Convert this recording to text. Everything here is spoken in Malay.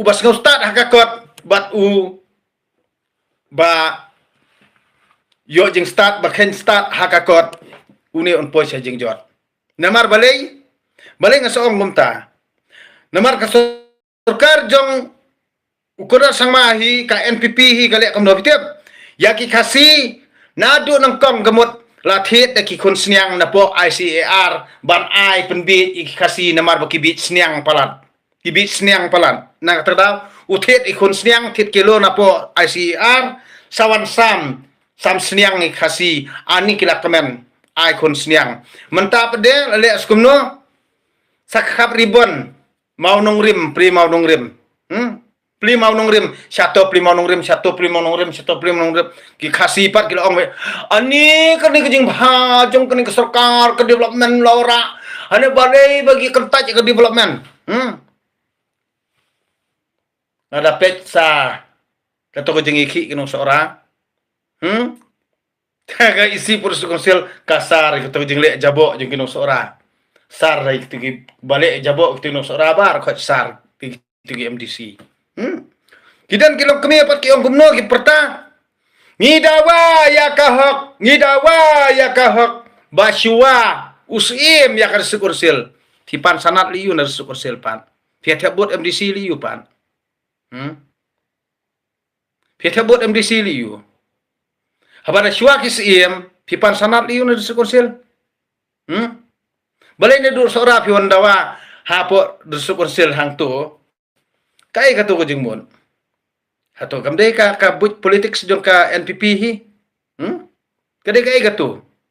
ubas ngustad hakakot bat ba yo jing start ba ken start hakakot uni on poi sa jing jot namar balay ngasoong gumta namar ka sarkar jong ukura sang mahi ka NPP hi kali kam novitep yaki kasi nado ng kong gamot lathit na kikon sniang na po ICAR ban ai penbit iki kasi namar ba kibit sniang palat kibit sniang palat na tadaw uthit ikon sniang tit kilo na po ICAR sawan sam sniang ni kasi ani kilakamen ai kon sniang menta pede le askumno sakhap ribon mau nong rim pri mau nong rim pli mau nong rim satu pli mau nong rim ki khasi pat ki ong ani kani kejing bhajong kani ke sarkar ke development lora ane balai bagi kentaj ke development ada petsa kato kejing iki kinong seorang kaga isi purus konsil kasar kato kejing lek jabok jeng kinong seorang sar rai tigi balik jabok kinong seorang bar khot sar tigi MDC kidan kilong kami apat ki ong gumno ki perta ngidawa ya kahok basyua usim ya kar sukursil tipan sanat liu nar sukursil pan tiap buat MDC liu pan tiap buat MDC liu habana syua ki sim tipan sanat liu nar sukursil balai ne dur sora pi wandawa hapo sukursil hang tu kai katu ko jingmon hato kamdai ka but politik sejong ka NPP hi kadai kai katu